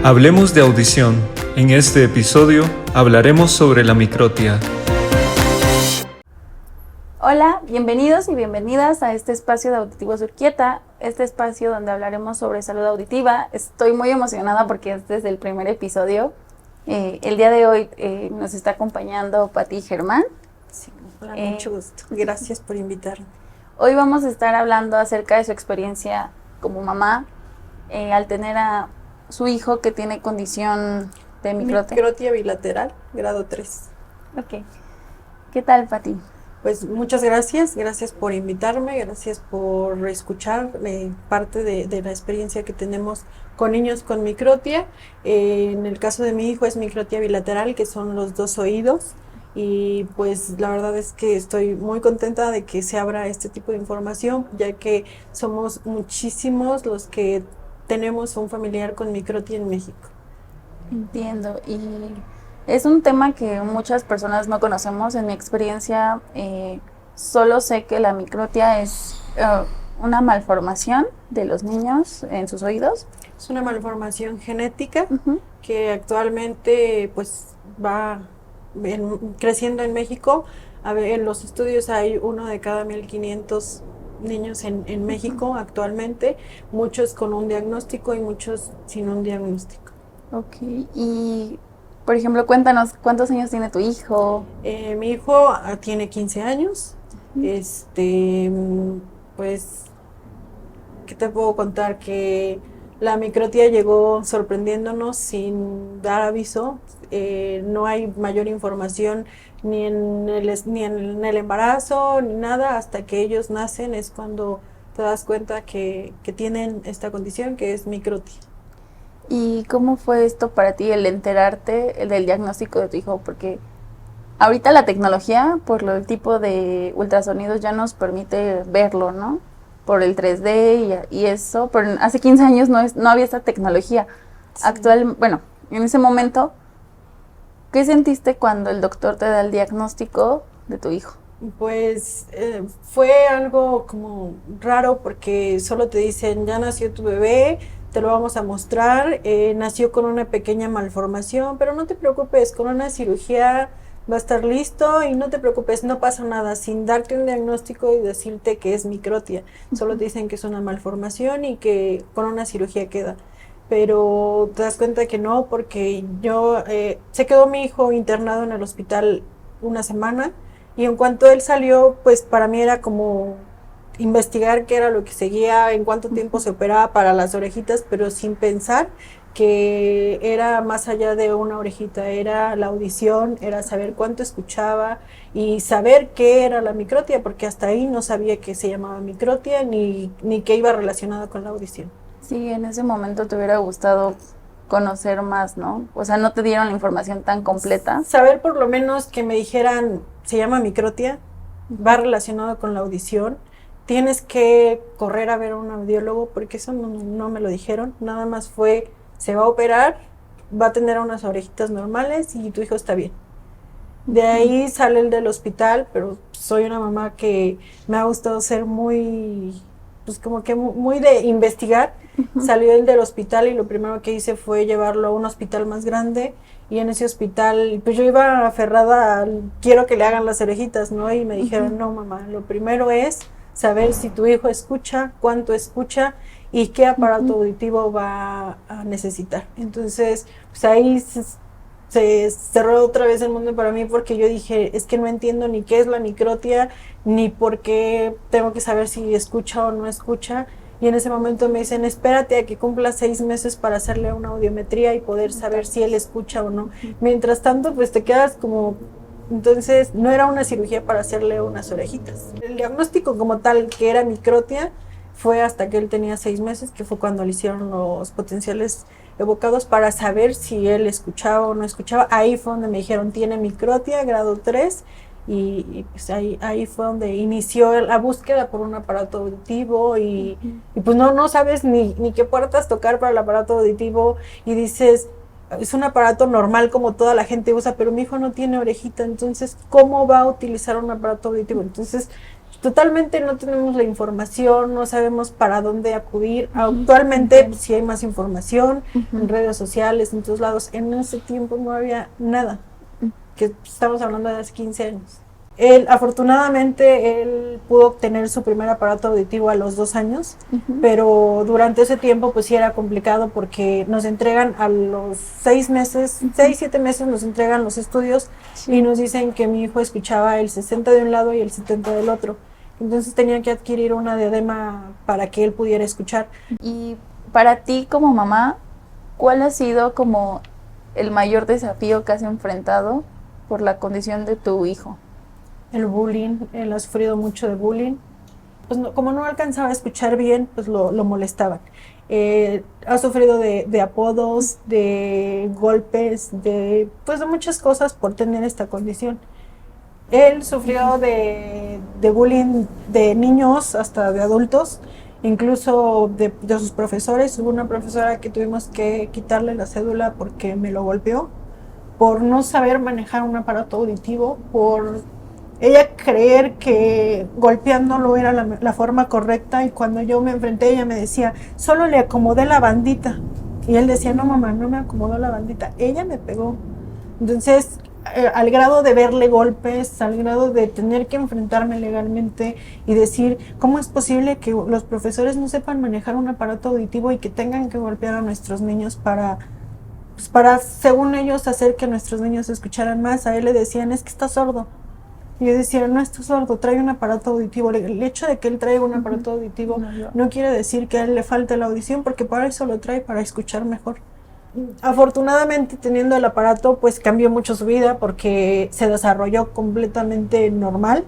Hablemos de audición. En este episodio hablaremos sobre la microtia. Hola, bienvenidos y bienvenidas a este espacio de Auditivo Surquieta, este espacio donde hablaremos sobre salud auditiva. Estoy muy emocionada porque este es el primer episodio. El día de hoy nos está acompañando Pati Germán. Sí, hola, mucho gusto. Gracias por invitarme. Hoy vamos a estar hablando acerca de su experiencia como mamá al tener a su hijo que tiene condición de microtia. Microtia bilateral, grado 3. Ok. ¿Qué tal, Pati? Pues muchas gracias por invitarme, gracias por escuchar parte de la experiencia que tenemos con niños con microtia. En el caso de mi hijo es microtia bilateral, que son los dos oídos, y pues la verdad es que estoy muy contenta de que se abra este tipo de información, ya que somos muchísimos los que tenemos un familiar con microtia en México. Entiendo, y es un tema que muchas personas no conocemos. En mi experiencia, solo sé que la microtia es una malformación de los niños en sus oídos. Es una malformación genética Uh-huh. que actualmente pues va creciendo en México. En los estudios hay uno de cada 1,500 niños en México actualmente, muchos con un diagnóstico y muchos sin un diagnóstico. Ok, y por ejemplo, cuéntanos, ¿cuántos años tiene tu hijo? Mi hijo tiene 15 años. Pues, ¿qué te puedo contar? Que la microtia llegó sorprendiéndonos sin dar aviso. No hay mayor información ni en el embarazo ni nada. Hasta que ellos nacen es cuando te das cuenta que tienen esta condición, que es microtia. ¿Y cómo fue esto para ti, el enterarte del diagnóstico de tu hijo? Porque ahorita la tecnología, por el tipo de ultrasonidos, ya nos permite verlo, ¿no? Por el 3D y eso, pero hace 15 años no había esta tecnología. Sí. Bueno, en ese momento, ¿qué sentiste cuando el doctor te da el diagnóstico de tu hijo? Pues fue algo como raro, porque solo te dicen, ya nació tu bebé, te lo vamos a mostrar, nació con una pequeña malformación, pero no te preocupes, con una cirugía va a estar listo y no te preocupes, no pasa nada, sin darte un diagnóstico y decirte que es microtia. Solo te dicen que es una malformación y que con una cirugía queda. Pero te das cuenta que no, porque se quedó mi hijo internado en el hospital una semana, y en cuanto él salió, pues para mí era como investigar qué era lo que seguía, en cuánto tiempo se operaba para las orejitas, pero sin pensar que era más allá de una orejita, era la audición, era saber cuánto escuchaba y saber qué era la microtia, porque hasta ahí no sabía que se llamaba microtia ni que iba relacionada con la audición. Sí, en ese momento te hubiera gustado conocer más, ¿no? O sea, no te dieron la información tan completa. Saber por lo menos que me dijeran, se llama microtia, va relacionado con la audición, tienes que correr a ver a un audiólogo, porque eso no me lo dijeron, nada más fue, se va a operar, va a tener unas orejitas normales y tu hijo está bien. De ahí sale el del hospital, pero soy una mamá que me ha gustado ser muy, pues como que muy de investigar. Salió el del hospital y lo primero que hice fue llevarlo a un hospital más grande, y en ese hospital, pues yo iba aferrada quiero que le hagan las orejitas, ¿no? Y me dijeron, no mamá, lo primero es saber si tu hijo escucha, cuánto escucha y qué aparato auditivo va a necesitar. Entonces, pues ahí se cerró otra vez el mundo para mí, porque yo dije, es que no entiendo ni qué es la microtia, ni por qué tengo que saber si escucha o no escucha. Y en ese momento me dicen, espérate a que cumpla 6 meses para hacerle una audiometría y poder saber si él escucha o no. Mientras tanto, pues te quedas como... Entonces, no era una cirugía para hacerle unas orejitas. El diagnóstico como tal, que era microtia, fue hasta que él tenía 6 meses, que fue cuando le hicieron los potenciales evocados para saber si él escuchaba o no escuchaba. Ahí fue donde me dijeron, tiene microtia, grado 3, y pues ahí fue donde inició la búsqueda por un aparato auditivo, y pues no sabes ni qué puertas tocar para el aparato auditivo, y dices, es un aparato normal como toda la gente usa, pero mi hijo no tiene orejita, entonces ¿cómo va a utilizar un aparato auditivo? Entonces totalmente no tenemos la información, no sabemos para dónde acudir. Actualmente pues, sí hay más información en redes sociales, en todos lados. En ese tiempo no había nada, que estamos hablando de hace 15 años. Afortunadamente, pudo obtener su primer aparato auditivo a los 2 años, pero durante ese tiempo pues sí era complicado porque nos entregan a los 6 meses, 7 meses nos entregan los estudios y nos dicen que mi hijo escuchaba el 60 de un lado y el 70 del otro. Entonces tenía que adquirir una diadema para que él pudiera escuchar. Y para ti como mamá, ¿cuál ha sido como el mayor desafío que has enfrentado por la condición de tu hijo? El bullying, él ha sufrido mucho de bullying. Pues como no alcanzaba a escuchar bien, pues lo molestaban. Ha sufrido de apodos, de golpes, de muchas cosas por tener esta condición. Él sufrió de bullying de niños hasta de adultos, incluso de sus profesores. Hubo una profesora que tuvimos que quitarle la cédula porque me lo golpeó, por no saber manejar un aparato auditivo, por ella creer que golpeándolo era la forma correcta, y cuando yo me enfrenté ella me decía, solo le acomodé la bandita, y él decía, no mamá, no me acomodó la bandita, ella me pegó. Entonces, al grado de verle golpes, al grado de tener que enfrentarme legalmente y decir, ¿cómo es posible que los profesores no sepan manejar un aparato auditivo y que tengan que golpear a nuestros niños para, según ellos, hacer que nuestros niños escucharan más? A él le decían, es que está sordo. Y yo decía, no, está sordo, trae un aparato auditivo. El hecho de que él traiga un aparato auditivo no quiere decir que a él le falte la audición, porque para eso lo trae, para escuchar mejor. Afortunadamente, teniendo el aparato, pues cambió mucho su vida porque se desarrolló completamente normal.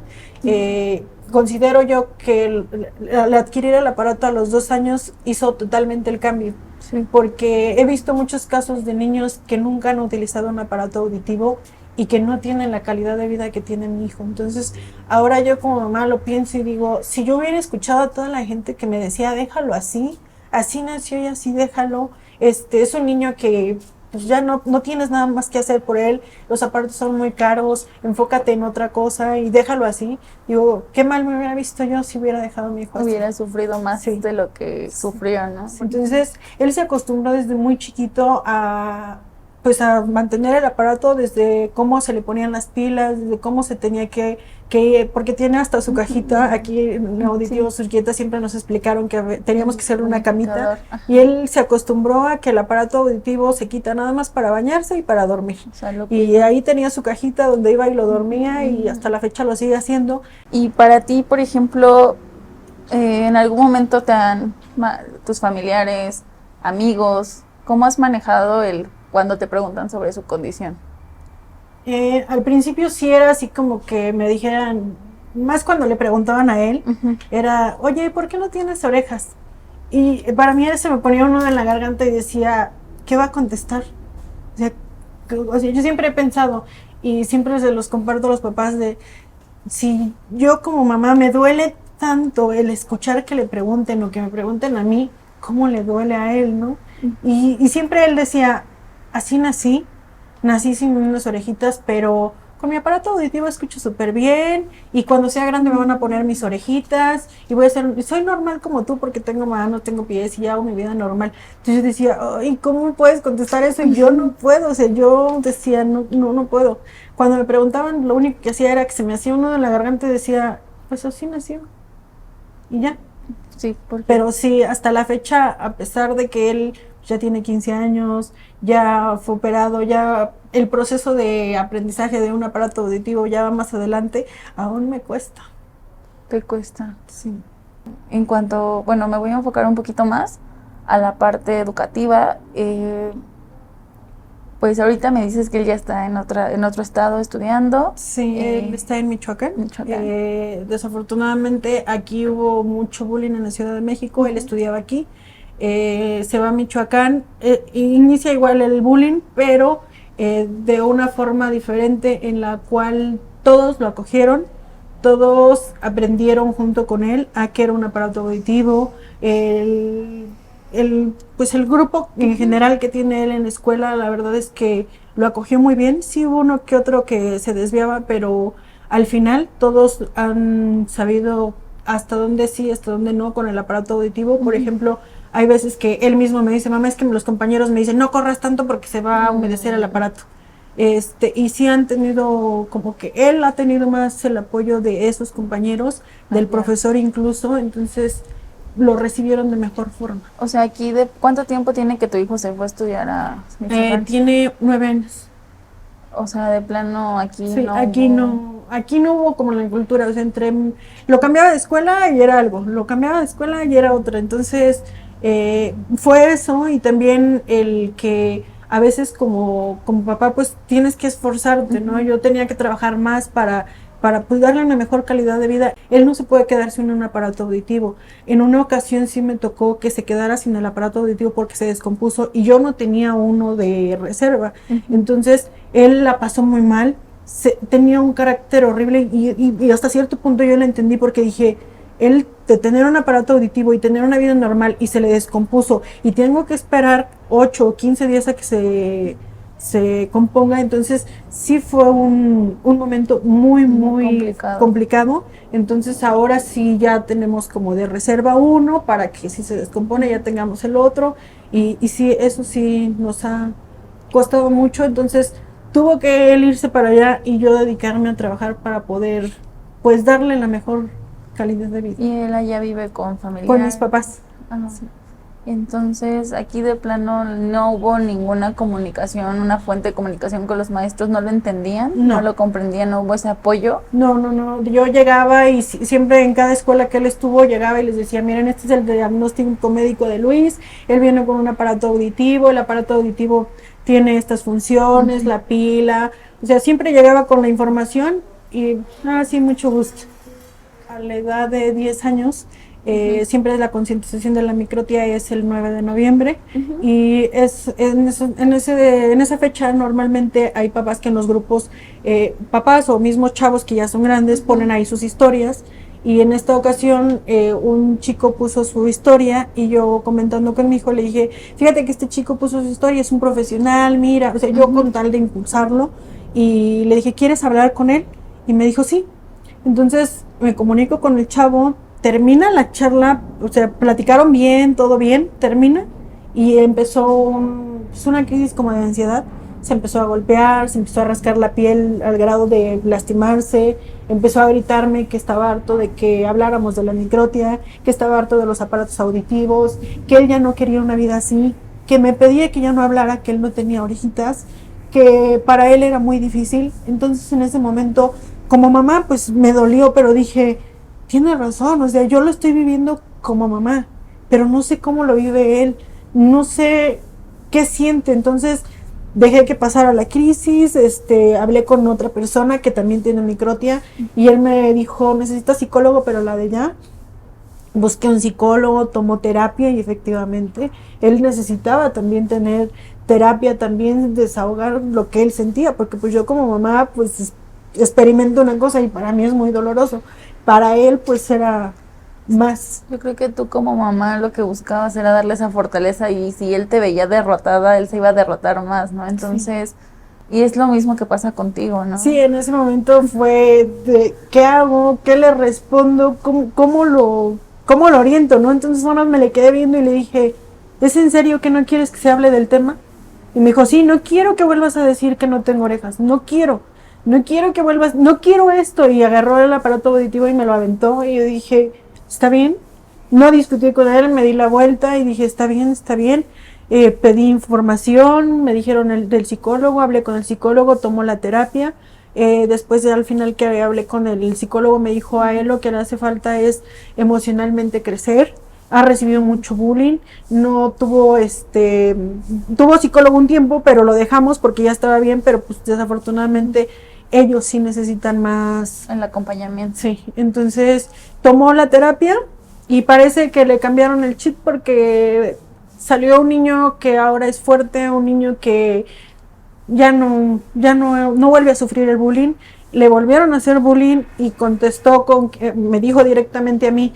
Considero yo que el adquirir el aparato a los 2 años hizo totalmente el cambio. Sí. Porque he visto muchos casos de niños que nunca han utilizado un aparato auditivo y que no tienen la calidad de vida que tiene mi hijo. Entonces, ahora yo como mamá lo pienso y digo, si yo hubiera escuchado a toda la gente que me decía, déjalo así nació y así déjalo, es un niño que pues ya no tienes nada más que hacer por él, los aparatos son muy caros, enfócate en otra cosa y déjalo así. Digo, qué mal me hubiera visto yo si hubiera dejado a mi hijo así. Hubiera sufrido más de lo que sufrió, ¿no? Entonces, él se acostumbró desde muy chiquito a mantener el aparato, desde cómo se le ponían las pilas, desde cómo se tenía que porque tiene hasta su cajita. Aquí en Auditivo Surquieta siempre nos explicaron que teníamos que hacer una camita, y él se acostumbró a que el aparato auditivo se quita nada más para bañarse y para dormir. O sea, y ahí tenía su cajita donde iba y lo dormía, y hasta la fecha lo sigue haciendo. Y para ti, por ejemplo, ¿en algún momento tus familiares, amigos, cómo has manejado cuando te preguntan sobre su condición? Al principio sí era así como que me dijeran, más cuando le preguntaban a él, era, oye, ¿por qué no tienes orejas? Y para mí se me ponía un nudo en la garganta y decía, ¿qué va a contestar? O sea, yo siempre he pensado, y siempre se los comparto a los papás, de si yo como mamá me duele tanto el escuchar que le pregunten o que me pregunten a mí, ¿cómo le duele a él, no? Y siempre él decía, así nací sin unas orejitas, pero con mi aparato auditivo escucho súper bien, y cuando sea grande me van a poner mis orejitas, y soy normal como tú porque tengo manos, tengo pies y hago mi vida normal. Entonces yo decía, ay, ¿cómo puedes contestar eso? Y yo no puedo, o sea, yo decía, no puedo. Cuando me preguntaban, lo único que hacía era que se me hacía un nudo en la garganta y decía, pues así nació, y ya. Sí, pero sí, hasta la fecha, a pesar de que él ya tiene 15 años, ya fue operado, ya el proceso de aprendizaje de un aparato auditivo ya va más adelante, aún me cuesta. ¿Te cuesta? Sí. En cuanto, me voy a enfocar un poquito más a la parte educativa. Pues ahorita me dices que él ya está en otro estado estudiando. Sí, él está en Michoacán. Desafortunadamente aquí hubo mucho bullying en la Ciudad de México. Él estudiaba aquí. Se va a Michoacán, inicia igual el bullying, pero de una forma diferente, en la cual todos lo acogieron, todos aprendieron junto con él a que era un aparato auditivo. El grupo en general que tiene él en la escuela, la verdad es que lo acogió muy bien. Sí hubo uno que otro que se desviaba, pero al final todos han sabido hasta dónde sí, hasta dónde no con el aparato auditivo. Por ejemplo, hay veces que él mismo me dice, mamá, es que los compañeros me dicen, no corras tanto porque se va a humedecer el aparato. Y sí han tenido, como que él ha tenido más el apoyo de esos compañeros, del profesor incluso, entonces lo recibieron de mejor forma. O sea, aquí, ¿de cuánto tiempo tiene que tu hijo se fue a estudiar a Michoacán? Tiene 9 años. O sea, de plano aquí Sí, no aquí no hubo como la cultura, o sea, lo cambiaba de escuela y era algo, lo cambiaba de escuela y era otra, entonces fue eso, y también el que a veces como papá pues tienes que esforzarte, ¿no? Yo tenía que trabajar más para pues darle una mejor calidad de vida. Él no se puede quedar sin un aparato auditivo. En una ocasión sí me tocó que se quedara sin el aparato auditivo porque se descompuso y yo no tenía uno de reserva. Entonces él la pasó muy mal, tenía un carácter horrible y hasta cierto punto yo lo entendí porque dije, él de tener un aparato auditivo y tener una vida normal y se le descompuso y tengo que esperar 8 o 15 días a que se componga, entonces sí fue un momento muy complicado. Entonces ahora sí ya tenemos como de reserva uno para que si se descompone ya tengamos el otro, y sí, eso sí nos ha costado mucho, entonces tuvo que él irse para allá y yo dedicarme a trabajar para poder pues darle la mejor calidad de vida. ¿Y él allá vive con familia? Con mis papás. Sí. Entonces, aquí de plano no hubo ninguna comunicación, una fuente de comunicación con los maestros, ¿no lo entendían? ¿No lo comprendían? ¿No hubo ese apoyo? No. Yo llegaba y siempre en cada escuela que él estuvo, llegaba y les decía, miren, este es el diagnóstico médico de Luis, él viene con un aparato auditivo, el aparato auditivo tiene estas funciones, la pila, o sea, siempre llegaba con la información y, sí, mucho gusto. A la edad de 10 años, siempre la concientización de la microtia es el 9 de noviembre y en esa fecha normalmente hay papás que en los grupos, papás o mismos chavos que ya son grandes, ponen ahí sus historias, y en esta ocasión un chico puso su historia y yo comentando con mi hijo le dije, fíjate que este chico puso su historia, es un profesional, mira, o sea, yo con tal de impulsarlo, y le dije, ¿quieres hablar con él? Y me dijo, sí. Entonces me comunico con el chavo, termina la charla, o sea, platicaron bien, todo bien, termina y empezó una crisis como de ansiedad. Se empezó a golpear, se empezó a rascar la piel al grado de lastimarse, empezó a gritarme que estaba harto de que habláramos de la microtia, que estaba harto de los aparatos auditivos, que él ya no quería una vida así, que me pedía que ya no hablara, que él no tenía orejitas, que para él era muy difícil. Entonces en ese momento, como mamá, pues me dolió, pero dije, tiene razón, o sea, yo lo estoy viviendo como mamá, pero no sé cómo lo vive él, no sé qué siente. Entonces dejé que pasara la crisis, hablé con otra persona que también tiene microtia y él me dijo, necesitas psicólogo, pero la de ya. Busqué un psicólogo, tomó terapia y efectivamente él necesitaba también tener terapia, también desahogar lo que él sentía, porque pues yo como mamá pues experimento una cosa y para mí es muy doloroso, para él pues era más. Yo creo que tú como mamá lo que buscabas era darle esa fortaleza, y si él te veía derrotada, él se iba a derrotar más, ¿no? Entonces, y es lo mismo que pasa contigo, ¿no? Sí, en ese momento fue de, ¿qué hago? ¿Qué le respondo? ¿Cómo lo oriento, no? Entonces ahora me le quedé viendo y le dije, ¿es en serio que no quieres que se hable del tema? Y me dijo, sí, no quiero que vuelvas a decir que no tengo orejas, no quiero que vuelvas, no quiero esto, y agarró el aparato auditivo y me lo aventó, y yo dije, está bien, no discutí con él, me di la vuelta y dije, está bien, pedí información, me dijeron del psicólogo, hablé con el psicólogo, tomó la terapia. Después al final que hablé con el psicólogo me dijo, a él lo que le hace falta es emocionalmente crecer, ha recibido mucho bullying, no tuvo tuvo psicólogo un tiempo, pero lo dejamos porque ya estaba bien, pero pues desafortunadamente ellos sí necesitan más el acompañamiento. Sí, entonces tomó la terapia y parece que le cambiaron el chip porque salió un niño que ahora es fuerte, un niño que ya no vuelve a sufrir el bullying. Le volvieron a hacer bullying y contestó me dijo directamente a mí,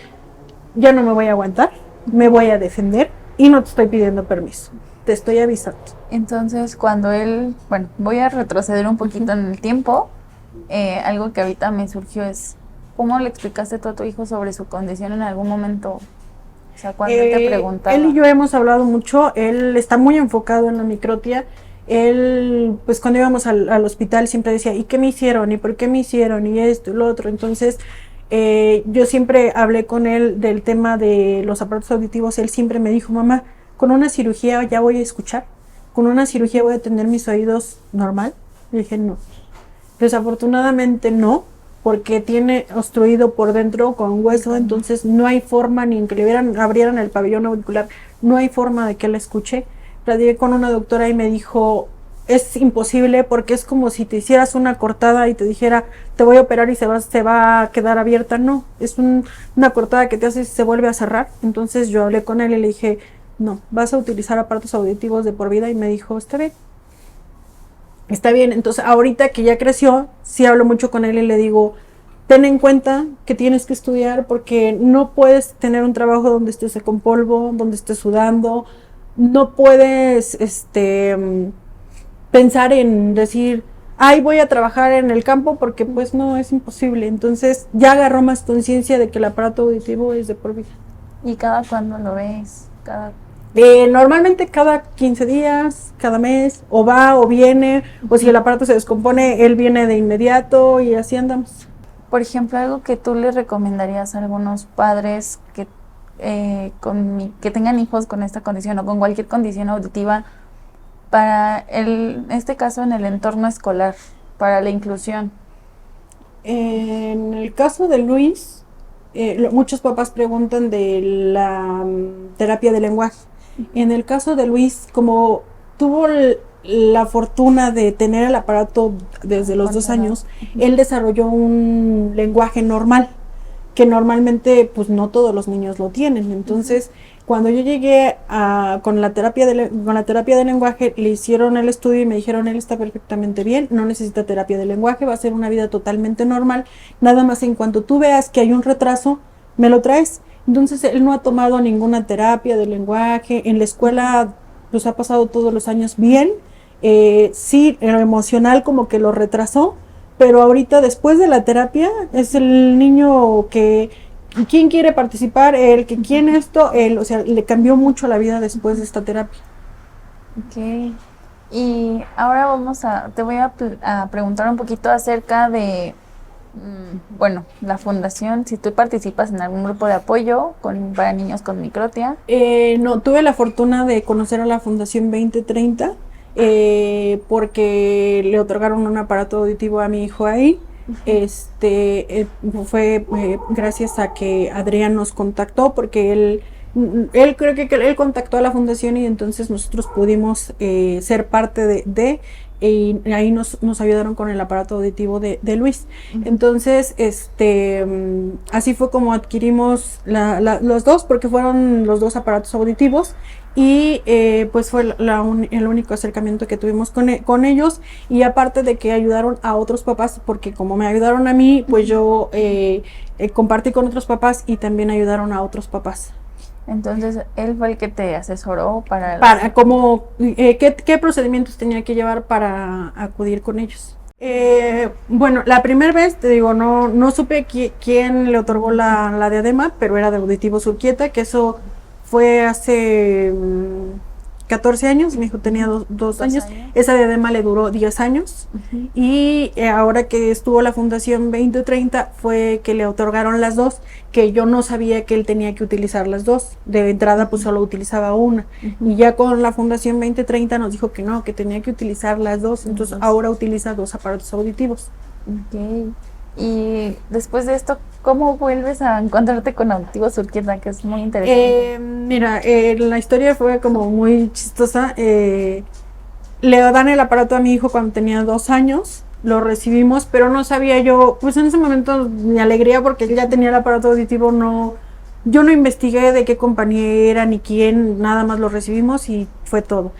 ya no me voy a aguantar, me voy a defender y no te estoy pidiendo permiso, te estoy avisando. Entonces cuando él, bueno, voy a retroceder un poquito en el tiempo, algo que ahorita me surgió es, ¿cómo le explicaste tú a tu hijo sobre su condición en algún momento? O sea, cuando él te preguntaba. Él y yo hemos hablado mucho, él está muy enfocado en la microtia. Él, pues cuando íbamos al hospital siempre decía, ¿y qué me hicieron? ¿Y por qué me hicieron? Y esto y lo otro. Entonces, yo siempre hablé con él del tema de los aparatos auditivos. Él siempre me dijo, mamá, con una cirugía ya voy a escuchar, con una cirugía voy a tener mis oídos normal. Le dije, no. Desafortunadamente no, porque tiene obstruido por dentro con hueso, entonces no hay forma ni en que abrieran el pabellón auricular, no hay forma de que él escuche. Platiqué con una doctora y me dijo, es imposible porque es como si te hicieras una cortada y te dijera, te voy a operar y se va a quedar abierta. No, es una cortada que te hace y se vuelve a cerrar. Entonces yo hablé con él y le dije, no, vas a utilizar aparatos auditivos de por vida, y me dijo, está bien. Está bien, entonces ahorita que ya creció, sí hablo mucho con él y le digo, ten en cuenta que tienes que estudiar porque no puedes tener un trabajo donde estés con polvo, donde estés sudando, no puedes pensar en decir, ay, voy a trabajar en el campo porque pues no, es imposible. Entonces ya agarró más conciencia de que el aparato auditivo es de por vida. ¿Y cada cuándo lo ves? Normalmente cada 15 días, cada mes, o va o viene, o si el aparato se descompone, él viene de inmediato y así andamos. Por ejemplo, algo que tú le recomendarías a algunos padres que tengan hijos con esta condición o con cualquier condición auditiva para en este caso en el entorno escolar, para la inclusión. En el caso de Luis, muchos papás preguntan de la terapia de lenguaje. En el caso de Luis, como tuvo la fortuna de tener el aparato desde los 2 años, él desarrolló un lenguaje normal, que normalmente pues no todos los niños lo tienen. Entonces, cuando yo llegué con la terapia de lenguaje, le hicieron el estudio y me dijeron, él está perfectamente bien, no necesita terapia de lenguaje, va a ser una vida totalmente normal, nada más en cuanto tú veas que hay un retraso, me lo traes. Entonces, él no ha tomado ninguna terapia de lenguaje, en la escuela pues ha pasado todos los años bien, sí, en lo emocional como que lo retrasó, pero ahorita después de la terapia es el niño que ¿quién quiere participar? El que quiere esto, o sea, le cambió mucho la vida después de esta terapia. Ok. Y ahora te voy a preguntar un poquito acerca de, bueno, la fundación, si tú participas en algún grupo de apoyo para niños con microtia. No, tuve la fortuna de conocer a la Fundación 2030 porque le otorgaron un aparato auditivo a mi hijo ahí. Fue gracias a que Adrián nos contactó porque él creo que él contactó a la fundación y entonces nosotros pudimos ser parte y ahí nos ayudaron con el aparato auditivo de Luis. Entonces así fue como adquirimos los dos, porque fueron los dos aparatos auditivos y pues fue el único acercamiento que tuvimos con ellos, y aparte de que ayudaron a otros papás, porque como me ayudaron a mí, pues yo compartí con otros papás y también ayudaron a otros papás. Entonces, él fue el que te asesoró para qué procedimientos tenía que llevar para acudir con ellos. Bueno, la primera vez, te digo, no supe quién le otorgó la diadema, pero era de Auditivos Urquieta, que eso fue hace 14 años, mi hijo tenía dos años. Esa diadema le duró 10 años. Y ahora que estuvo la Fundación 2030 fue que le otorgaron las dos, que yo no sabía que él tenía que utilizar las dos. De entrada pues solo utilizaba una. Y ya con la Fundación 2030 nos dijo que no, que tenía que utilizar las dos. Entonces ahora utiliza 2 aparatos auditivos. Okay. Y después de esto, ¿cómo vuelves a encontrarte con Auditivos Urquieta? Que es muy interesante. Mira, la historia fue como muy chistosa. Le dan el aparato a mi hijo cuando tenía 2 años, lo recibimos, pero no sabía yo, pues en ese momento mi alegría porque él ya tenía el aparato auditivo, yo no investigué de qué compañía era ni quién, nada más lo recibimos y fue todo.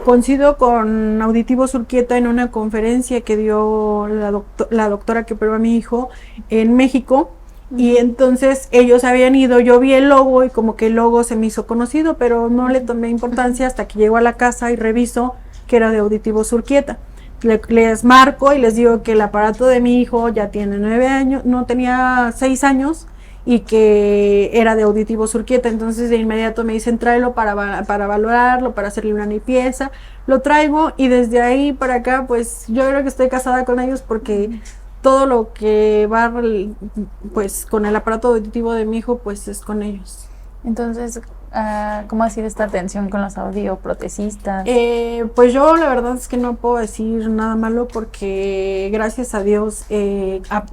Coincido con Auditivos Urquieta en una conferencia que dio la doctora que operó a mi hijo en México, y entonces ellos habían ido, yo vi el logo y como que el logo se me hizo conocido, pero no le tomé importancia hasta que llego a la casa y reviso que era de Auditivos Urquieta. les marco y les digo que el aparato de mi hijo ya tiene 9 años, no tenía 6 años y que era de Auditivo Surquieta. Entonces de inmediato me dicen tráelo para valorarlo, para hacerle una limpieza. Lo traigo y desde ahí para acá pues yo creo que estoy casada con ellos porque todo lo que va pues con el aparato auditivo de mi hijo pues es con ellos. Entonces, ¿cómo ha sido esta atención con los audioprotecistas? Pues yo la verdad es que no puedo decir nada malo porque gracias a Dios,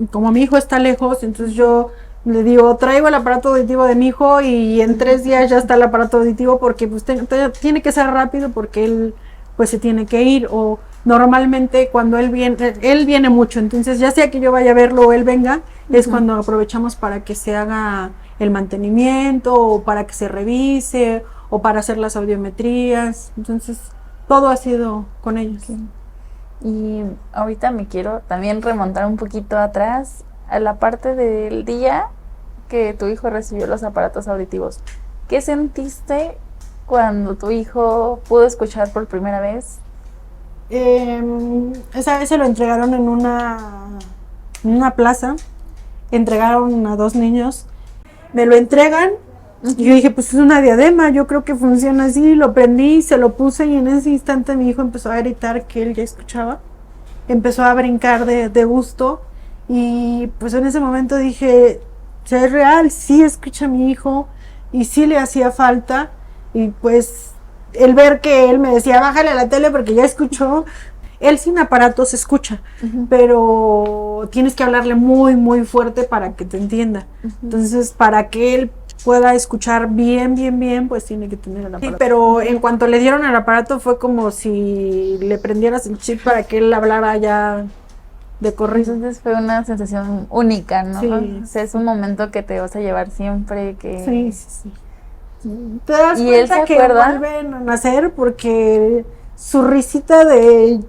como mi hijo está lejos, entonces yo le digo, traigo el aparato auditivo de mi hijo y en 3 días ya está el aparato auditivo porque pues, tiene que ser rápido porque él pues se tiene que ir, o normalmente cuando él viene mucho, entonces ya sea que yo vaya a verlo o él venga, es cuando aprovechamos para que se haga el mantenimiento o para que se revise o para hacer las audiometrías. Entonces todo ha sido con ellos. Y ahorita me quiero también remontar un poquito atrás a la parte del día que tu hijo recibió los aparatos auditivos. ¿Qué sentiste cuando tu hijo pudo escuchar por primera vez? Esa vez se lo entregaron en una plaza, entregaron a 2 niños, me lo entregan y yo dije pues es una diadema, yo creo que funciona así, lo prendí, se lo puse y en ese instante mi hijo empezó a gritar que él ya escuchaba, empezó a brincar de gusto y pues en ese momento dije, si es real, sí escucha a mi hijo y sí le hacía falta. Y pues el ver que él me decía, bájale a la tele porque ya escuchó, él sin aparatos escucha, pero tienes que hablarle muy, muy fuerte para que te entienda. Entonces, para que él pueda escuchar bien, bien, bien, pues tiene que tener el aparato. Sí, pero en cuanto le dieron el aparato fue como si le prendieras el chip para que él hablara ya de corrido. Entonces fue una sensación única, ¿no? Sí. O sea, es un momento que te vas a llevar siempre, que... Sí, sí, sí. Te das ¿Y él cuenta se que acuerda? vuelven a nacer porque su risita de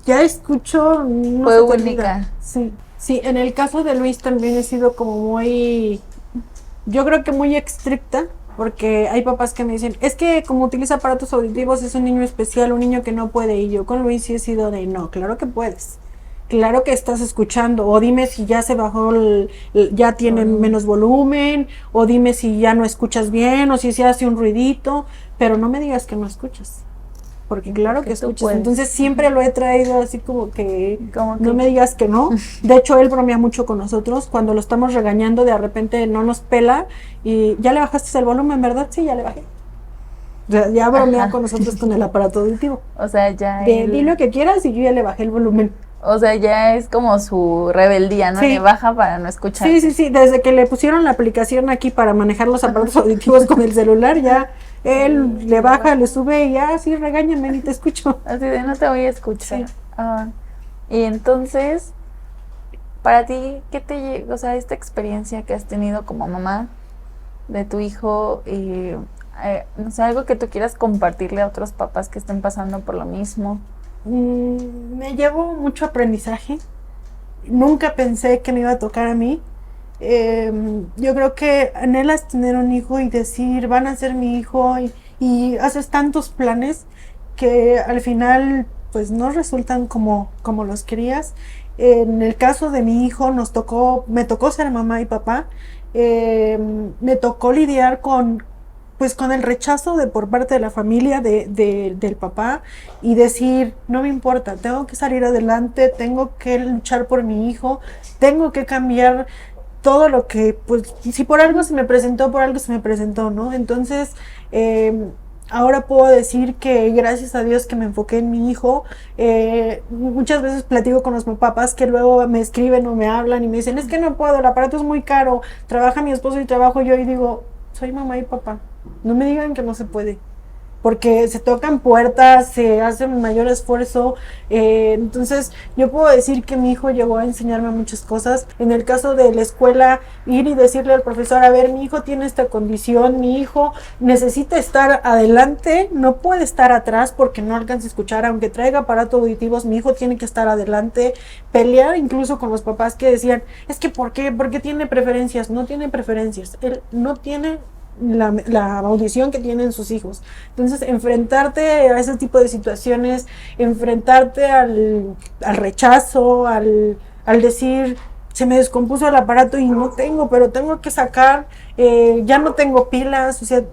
ya escucho no Fue se te única. olvida. Sí, sí, en el caso de Luis también he sido como muy, yo creo que muy estricta, porque hay papás que me dicen, es que como utiliza aparatos auditivos es un niño especial, un niño que no puede, y yo con Luis sí he sido de, no, claro que puedes. Claro que estás escuchando, o dime si ya se bajó, ya tiene menos volumen, o dime si ya no escuchas bien, o si se hace un ruidito, pero no me digas que no escuchas, porque claro que tú escuchas. puedes. Entonces siempre lo he traído así como que Como que- no me digas que no. De hecho, él bromea mucho con nosotros, cuando lo estamos regañando, de repente no nos pela, y ya le bajaste el volumen, ¿verdad? Sí, ya le bajé. O sea, ya bromea Ajá. con nosotros con el aparato auditivo. O sea, ya Di lo que quieras y yo ya le bajé el volumen. O sea, ya es como su rebeldía, ¿no? Sí. Le baja para no escuchar. Sí, sí, sí, desde que le pusieron la aplicación aquí para manejar los aparatos auditivos con el celular, ya él le baja, le sube y ya, sí, regáñame, ni te escucho. Así de no te voy a escuchar. Sí. Y entonces, para ti, o sea, esta experiencia que has tenido como mamá de tu hijo, no sé, algo que tú quieras compartirle a otros papás que estén pasando por lo mismo? Me llevo mucho aprendizaje. Nunca pensé que me iba a tocar a mí. Yo creo que anhelas tener un hijo y decir, van a ser mi hijo, y haces tantos planes que al final pues no resultan como los querías. En el caso de mi hijo me tocó ser mamá y papá. Me tocó lidiar con el rechazo por parte de la familia del papá, y decir, no me importa, tengo que salir adelante, tengo que luchar por mi hijo, tengo que cambiar todo lo que, pues, si por algo se me presentó, por algo se me presentó, ¿no? Entonces, ahora puedo decir que gracias a Dios que me enfoqué en mi hijo. Muchas veces platico con los papás que luego me escriben o me hablan y me dicen, es que no puedo, el aparato es muy caro, trabaja mi esposo y trabajo yo, y digo, soy mamá y papá, no me digan que no se puede, porque se tocan puertas, se hace un mayor esfuerzo. Entonces yo puedo decir que mi hijo llegó a enseñarme muchas cosas. En el caso de la escuela, ir y decirle al profesor, a ver, mi hijo tiene esta condición, mi hijo necesita estar adelante, no puede estar atrás porque no alcanza a escuchar, aunque traiga aparatos auditivos, mi hijo tiene que estar adelante. Pelear incluso con los papás que decían, es que ¿por qué tiene preferencias? No tiene preferencias, él no tiene la audición que tienen sus hijos. Entonces, enfrentarte a ese tipo de situaciones, enfrentarte al rechazo, al decir, se me descompuso el aparato y no tengo, pero tengo que sacar, ya no tengo pilas, o sea,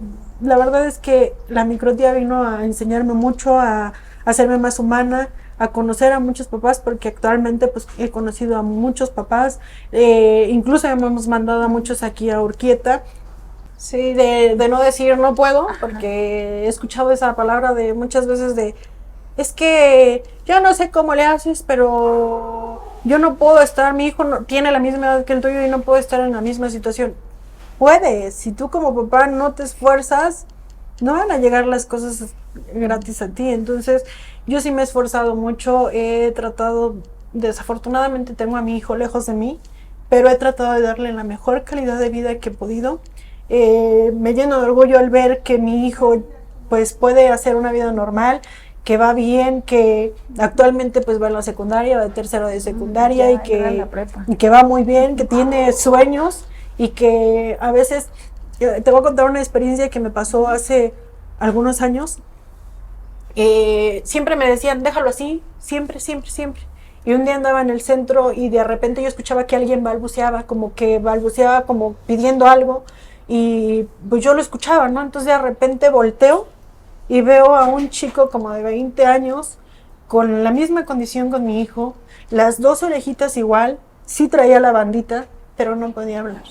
la verdad es que la microtía vino a enseñarme mucho, a hacerme más humana, a conocer a muchos papás, porque actualmente pues he conocido a muchos papás, incluso hemos mandado a muchos aquí a Urquieta. Sí, de no decir no puedo, porque he escuchado esa palabra de muchas veces de, es que yo no sé cómo le haces, pero yo no puedo estar, mi hijo no, tiene la misma edad que el tuyo y no puedo estar en la misma situación. Puedes, si tú como papá no te esfuerzas, no van a llegar las cosas gratis a ti. Entonces, yo sí me he esforzado mucho, he tratado, desafortunadamente tengo a mi hijo lejos de mí, pero he tratado de darle la mejor calidad de vida que he podido. Me lleno de orgullo al ver que mi hijo pues puede hacer una vida normal, que va bien, que actualmente pues va en la secundaria, va de tercero de secundaria y que va muy bien, que tiene sueños y que a veces, te voy a contar una experiencia que me pasó hace algunos años. Siempre me decían, déjalo así, siempre, siempre, siempre. Y un día andaba en el centro y de repente yo escuchaba que alguien balbuceaba como pidiendo algo y pues yo lo escuchaba, ¿no? Entonces de repente volteo y veo a un chico como de 20 años con la misma condición con mi hijo, las dos orejitas igual, sí traía la bandita, pero no podía hablar.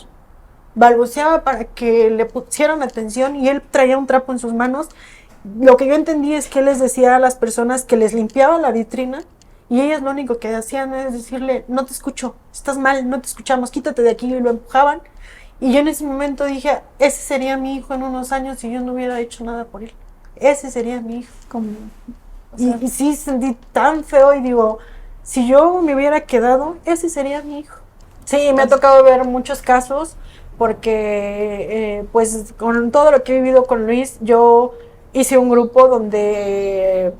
Balbuceaba para que le pusieran atención y él traía un trapo en sus manos. Lo que yo entendí es que él les decía a las personas que les limpiaba la vitrina y ellas lo único que hacían es decirle, no te escucho, estás mal, no te escuchamos, quítate de aquí, y lo empujaban. Y yo en ese momento dije, ese sería mi hijo en unos años si yo no hubiera hecho nada por él. Ese sería mi hijo. Y sí sentí tan feo y digo, si yo me hubiera quedado, ese sería mi hijo. Sí, me ha tocado ver muchos casos porque pues con todo lo que he vivido con Luis, yo hice un grupo donde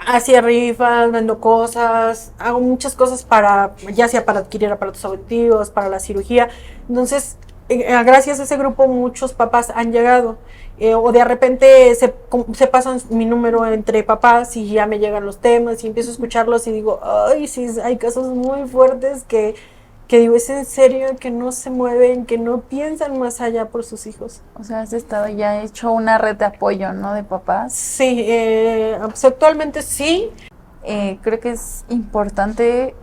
hacía rifas, vendo cosas, hago muchas cosas para, ya sea para adquirir aparatos auditivos, para la cirugía. Entonces, gracias a ese grupo muchos papás han llegado. O de repente se pasan mi número entre papás y ya me llegan los temas y empiezo a escucharlos y digo, ay, sí, hay casos muy fuertes que digo, es en serio, que no se mueven, que no piensan más allá por sus hijos. O sea, has estado ya hecho una red de apoyo, ¿no? De papás. Sí, pues actualmente sí. Creo que es importante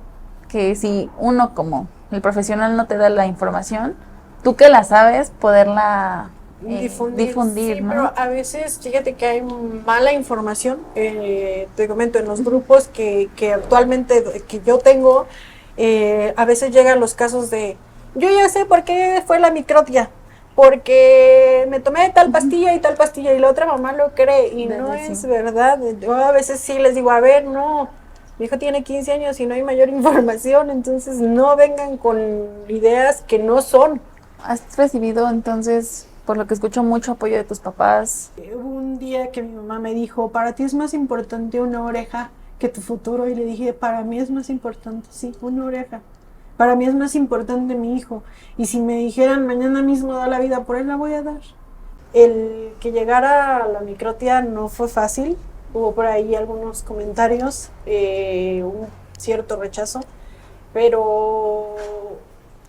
que si uno como el profesional no te da la información, tú que la sabes, poderla difundir, sí, ¿no? pero a veces, fíjate que hay mala información. Te comento, en los grupos que actualmente que yo tengo, a veces llegan los casos de, yo ya sé por qué fue la microtia, porque me tomé tal pastilla y la otra mamá lo cree y no es verdad. Yo a veces sí les digo, a ver, no, mi hijo tiene 15 años y no hay mayor información, entonces no vengan con ideas que no son. ¿Has recibido entonces, por lo que escucho, mucho apoyo de tus papás? Hubo un día que mi mamá me dijo, para ti es más importante una oreja que tu futuro, y le dije, para mí es más importante, sí, una oreja. Para mí es más importante mi hijo. Y si me dijeran mañana mismo da la vida por él, la voy a dar. El que llegara a la microtia no fue fácil. Hubo por ahí algunos comentarios, un cierto rechazo. Pero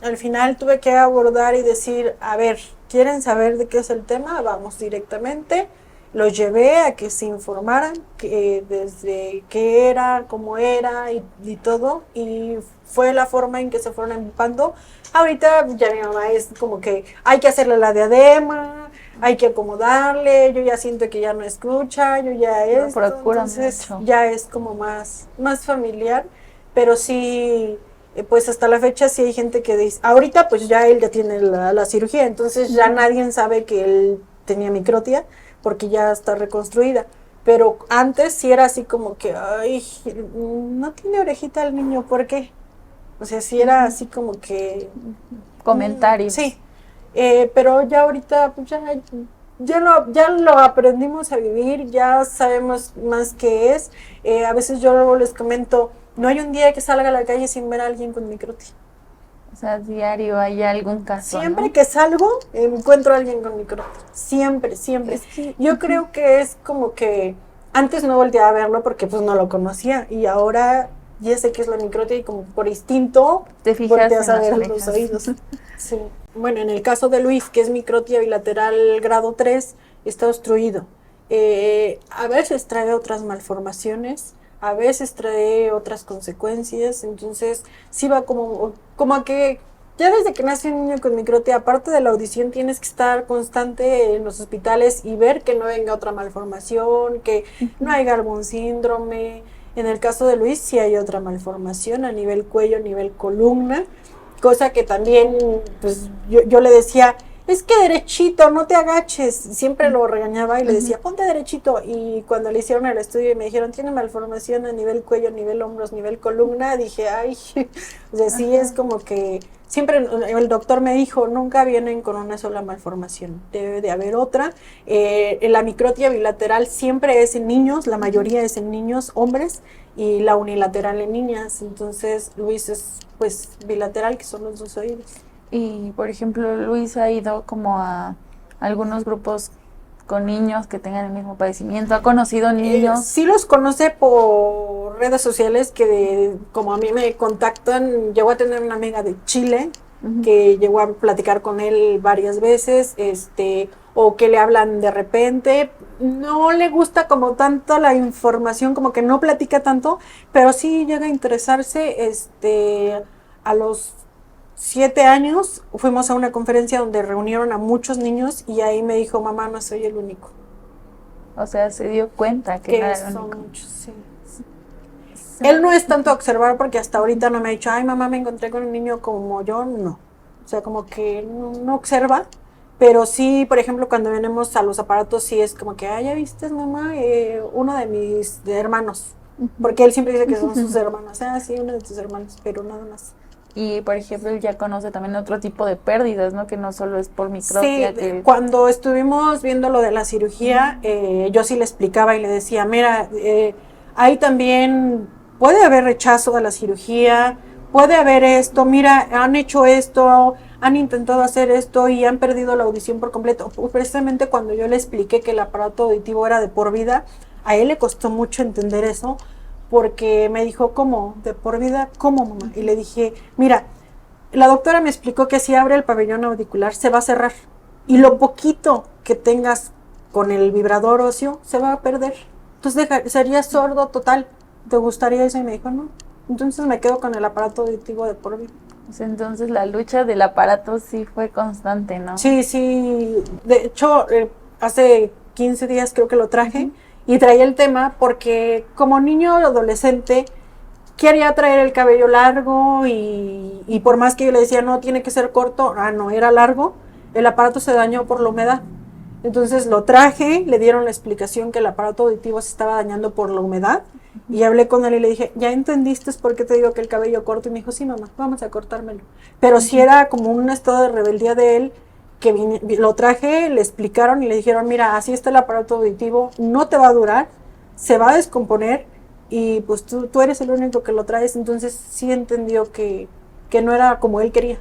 al final tuve que abordar y decir, a ver, ¿quieren saber de qué es el tema? Vamos directamente. Los llevé a que se informaran desde qué era, cómo era y todo, y fue la forma en que se fueron empapando. Ahorita ya mi mamá es como que hay que hacerle la diadema, hay que acomodarle, yo ya siento que ya no escucha, yo ya entonces mucho. Ya es como más familiar, pero sí, pues hasta la fecha sí hay gente que dice, ahorita pues ya él ya tiene la cirugía, entonces ya nadie sabe que él tenía microtia, porque ya está reconstruida, pero antes sí era así como que, ay, no tiene orejita el niño, ¿por qué? O sea, sí era así como que... Comentarios. Sí, pero ya ahorita pues ya lo aprendimos a vivir, ya sabemos más qué es. A veces yo luego les comento, no hay un día que salga a la calle sin ver a alguien con microtia. sea, diario hay algún caso, Siempre ¿no? que salgo, encuentro a alguien con microtia. Siempre, siempre. Es que, Yo creo que es como que antes no volteaba a verlo porque pues no lo conocía y ahora ya sé que es la microtia y como por instinto te fijas volteas en a las ver los orejas. oídos. Sí. Bueno, en el caso de Luis, que es microtia bilateral grado 3, está obstruido. A veces trae otras malformaciones, a veces trae otras consecuencias, entonces sí va como a que ya desde que nace un niño con microtia, aparte de la audición, tienes que estar constante en los hospitales y ver que no venga otra malformación, que no haya algún síndrome. En el caso de Luis, sí hay otra malformación a nivel cuello, a nivel columna, cosa que también, pues yo le decía, es que derechito, no te agaches. Siempre lo regañaba y le decía, ponte derechito. Y cuando le hicieron el estudio y me dijeron, tiene malformación a nivel cuello, nivel hombros, nivel columna, dije, ay, o sea, sí es como que siempre el doctor me dijo, nunca vienen con una sola malformación, debe de haber otra. La microtia bilateral siempre es en niños, la mayoría es en niños, hombres, y la unilateral en niñas. Entonces Luis es pues bilateral, que son los dos oídos. Y, por ejemplo, Luis ha ido como a algunos grupos con niños que tengan el mismo padecimiento. ¿Ha conocido niños? Sí los conoce por redes sociales como a mí me contactan, llegó a tener una amiga de Chile que llegó a platicar con él varias veces, o que le hablan de repente. No le gusta como tanto la información, como que no platica tanto, pero sí llega a interesarse, a los 7 años fuimos a una conferencia donde reunieron a muchos niños y ahí me dijo, mamá, no soy el único. O sea, se dio cuenta que no Que era el son único. muchos, sí. Él no es tanto observar porque hasta ahorita no me ha dicho, ay mamá, me encontré con un niño como yo, no. O sea, como que no observa, pero sí, por ejemplo, cuando venimos a los aparatos, sí es como que, ay, ya viste, mamá, uno de mis hermanos. Porque él siempre dice que son sus hermanos. Ah, sí, uno de tus hermanos, pero nada más. Y, por ejemplo, él ya conoce también otro tipo de pérdidas, ¿no? Que no solo es por Sí, microtia, que... cuando estuvimos viendo lo de la cirugía, yo sí le explicaba y le decía, mira, ahí también puede haber rechazo a la cirugía, puede haber esto, mira, han hecho esto, han intentado hacer esto y han perdido la audición por completo. Precisamente cuando yo le expliqué que el aparato auditivo era de por vida, a él le costó mucho entender eso, porque me dijo, ¿cómo? ¿De por vida? ¿Cómo, mamá? Y le dije, mira, la doctora me explicó que si abre el pabellón auricular se va a cerrar y lo poquito que tengas con el vibrador óseo se va a perder. Entonces serías sordo total. ¿Te gustaría eso? Y me dijo, no. Entonces me quedo con el aparato auditivo de por vida. Pues entonces la lucha del aparato sí fue constante, ¿no? Sí, sí. De hecho, hace 15 días creo que lo traje y traía el tema porque como niño adolescente quería traer el cabello largo y por más que yo le decía, no, tiene que ser corto, no, era largo, el aparato se dañó por la humedad. Entonces lo traje, le dieron la explicación que el aparato auditivo se estaba dañando por la humedad y hablé con él y le dije, ¿ya entendiste por qué te digo que el cabello corto? Y me dijo, sí, mamá, vamos a cortármelo. Pero sí era como un estado de rebeldía de él, que lo traje, le explicaron y le dijeron, mira, así está el aparato auditivo, no te va a durar, se va a descomponer y pues tú eres el único que lo traes. Entonces sí entendió que no era como él quería.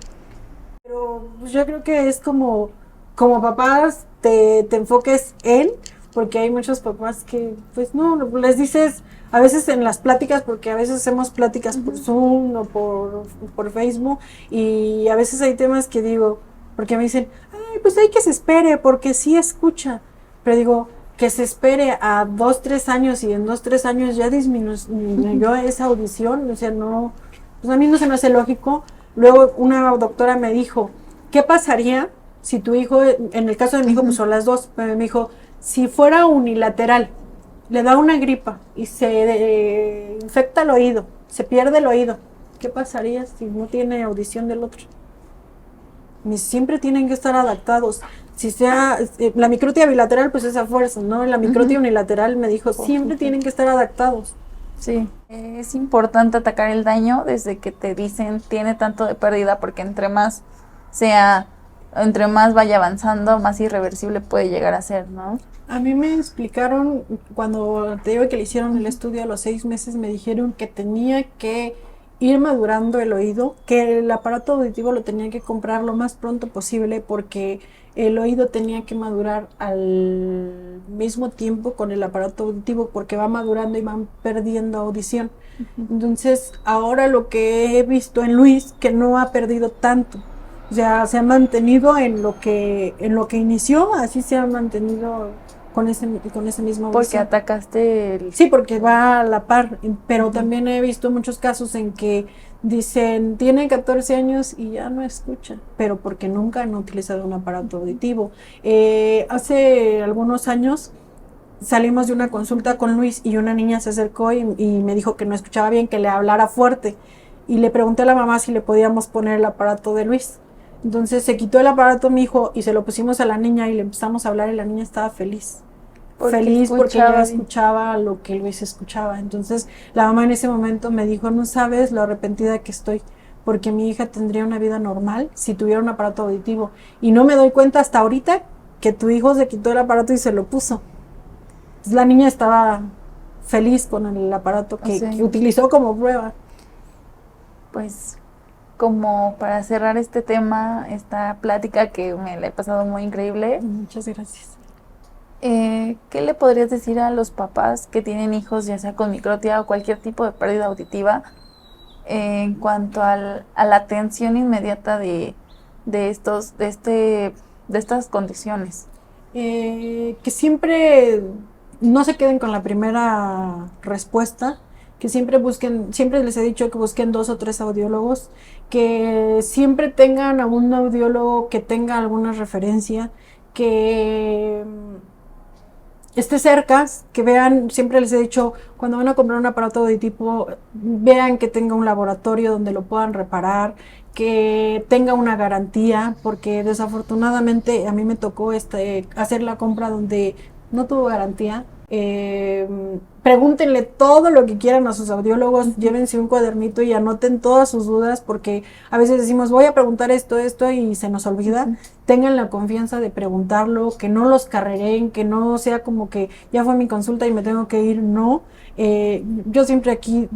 Pero pues, yo creo que es como papás te enfoques en, porque hay muchos papás que pues no, les dices a veces en las pláticas, porque a veces hacemos pláticas por Zoom o por Facebook, y a veces hay temas que digo, porque me dicen, ay, pues hay que se espere, porque sí escucha, pero digo, que se espere a 2, 3 años y en 2, 3 años ya disminuyó esa audición, o sea, no, pues a mí no se me hace lógico. Luego una doctora me dijo, ¿qué pasaría si tu hijo, en el caso de mi hijo, pues son las dos, pero me dijo, si fuera unilateral, le da una gripa y se infecta el oído, se pierde el oído, ¿qué pasaría si no tiene audición del otro? Siempre tienen que estar adaptados. Si sea la microtia bilateral, pues es a fuerza, ¿no? La microtia unilateral me dijo, siempre tienen que estar adaptados. Sí, es importante atacar el daño desde que te dicen tiene tanto de pérdida, porque entre más vaya avanzando, más irreversible puede llegar a ser, ¿no? A mí me explicaron, cuando te digo que le hicieron el estudio a los 6 meses, me dijeron que tenía que ir madurando el oído, que el aparato auditivo lo tenía que comprar lo más pronto posible porque el oído tenía que madurar al mismo tiempo con el aparato auditivo porque va madurando y van perdiendo audición. Entonces, ahora lo que he visto en Luis, que no ha perdido tanto, o sea, se ha mantenido en lo que inició, así se ha mantenido con ese mismo Porque audición. atacaste el... Sí, porque va a la par, pero también he visto muchos casos en que dicen, tiene 14 años y ya no escucha, pero porque nunca han utilizado un aparato auditivo. Hace algunos años salimos de una consulta con Luis y una niña se acercó y me dijo que no escuchaba bien, que le hablara fuerte. Y le pregunté a la mamá si le podíamos poner el aparato de Luis. Entonces se quitó el aparato mi hijo y se lo pusimos a la niña y le empezamos a hablar y la niña estaba feliz. Feliz porque ella escuchaba lo que Luis escuchaba. Entonces la mamá en ese momento me dijo, no sabes lo arrepentida que estoy, porque mi hija tendría una vida normal si tuviera un aparato auditivo. Y no me doy cuenta hasta ahorita que tu hijo se quitó el aparato y se lo puso. Entonces la niña estaba feliz con el aparato que utilizó como prueba. Pues como para cerrar este tema, esta plática que me la he pasado muy increíble. Muchas gracias. ¿Qué le podrías decir a los papás que tienen hijos, ya sea con microtia o cualquier tipo de pérdida auditiva, en cuanto a la atención inmediata de estas condiciones? Que siempre no se queden con la primera respuesta, que siempre busquen, siempre les he dicho que busquen 2 o 3 audiólogos, que siempre tengan a un audiólogo que tenga alguna referencia, que esté cerca, que vean, siempre les he dicho, cuando van a comprar un aparato auditivo, vean que tenga un laboratorio donde lo puedan reparar, que tenga una garantía, porque desafortunadamente a mí me tocó hacer la compra donde no tuvo garantía. Pregúntenle todo lo que quieran a sus audiólogos, llévense un cuadernito y anoten todas sus dudas, porque a veces decimos voy a preguntar esto y se nos olvida. Tengan la confianza de preguntarlo, que no los carreren, que no sea como que ya fue mi consulta y me tengo que ir, no. Yo siempre aquí,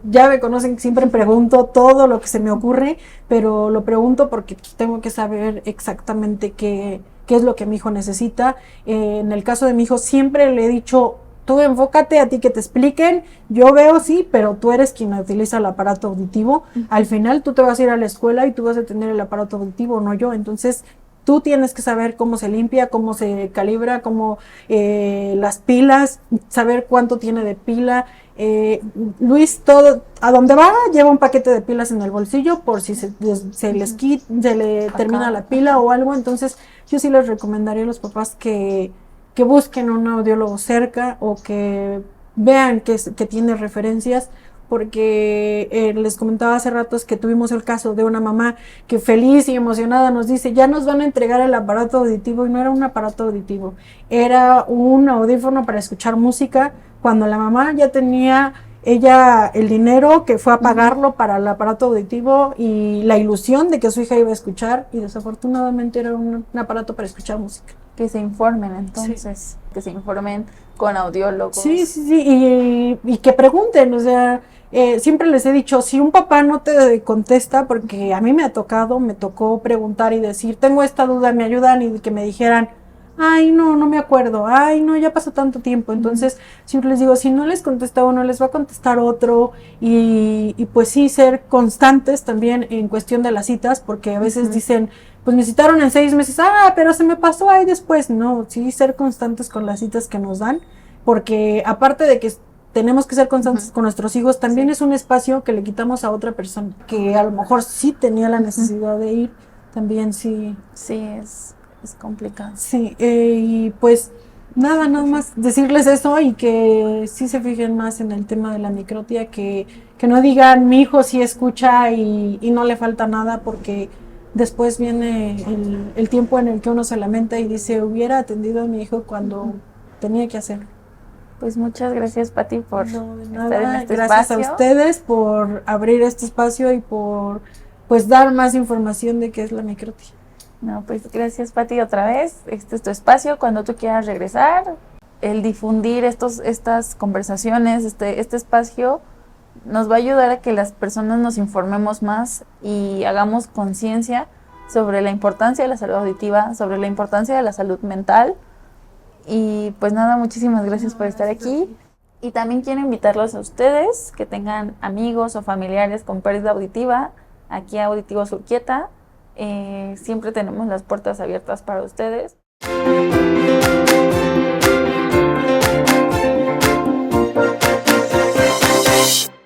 ya me conocen, siempre pregunto todo lo que se me ocurre, pero lo pregunto porque tengo que saber exactamente qué es lo que mi hijo necesita. En el caso de mi hijo siempre le he dicho, tú enfócate a ti que te expliquen, yo veo sí, pero tú eres quien utiliza el aparato auditivo. Al final tú te vas a ir a la escuela y tú vas a tener el aparato auditivo, no yo. Entonces tú tienes que saber cómo se limpia, cómo se calibra, cómo las pilas, saber cuánto tiene de pila. Luis, todo, a donde va, lleva un paquete de pilas en el bolsillo por si se le termina la pila o algo. Entonces yo sí les recomendaría a los papás que busquen un audiólogo cerca o que vean que tiene referencias, porque les comentaba hace rato que tuvimos el caso de una mamá que feliz y emocionada nos dice, ya nos van a entregar el aparato auditivo, y no era un aparato auditivo, era un audífono para escuchar música, cuando la mamá ya tenía ella el dinero que fue a pagarlo para el aparato auditivo y la ilusión de que su hija iba a escuchar, y desafortunadamente era un aparato para escuchar música. Que se informen entonces, que se informen con audiólogos. Sí, y que pregunten, o sea, siempre les he dicho, si un papá no te contesta, porque a mí me tocó preguntar y decir, tengo esta duda, me ayudan, y que me dijeran, ay, no me acuerdo, ay, no, ya pasó tanto tiempo. Entonces, siempre les digo, si no les contesta uno, les va a contestar otro, y pues sí, ser constantes también en cuestión de las citas, porque a veces dicen, pues me citaron en 6 meses, pero se me pasó ahí después. No, sí, ser constantes con las citas que nos dan, porque aparte de que tenemos que ser constantes con nuestros hijos, también es un espacio que le quitamos a otra persona, que a lo mejor sí tenía la necesidad de ir, también sí. Sí, es complicado. Sí, y pues nada más decirles eso, y que sí se fijen más en el tema de la microtia, que no digan, mi hijo sí escucha y no le falta nada, porque después viene el tiempo en el que uno se lamenta y dice, hubiera atendido a mi hijo cuando tenía que hacerlo. Pues muchas gracias, Pati, por estar en este gracias espacio. A ustedes por abrir este espacio y por pues dar más información de qué es la microtia. No, pues gracias, Pati, otra vez. Este es tu espacio cuando tú quieras regresar. El difundir estas conversaciones, este espacio nos va a ayudar a que las personas nos informemos más y hagamos conciencia sobre la importancia de la salud auditiva, sobre la importancia de la salud mental. Y pues nada, muchísimas gracias por estar aquí. Y también quiero invitarlos a ustedes que tengan amigos o familiares con pérdida auditiva, aquí a Auditivo Surquieta. Siempre tenemos las puertas abiertas para ustedes.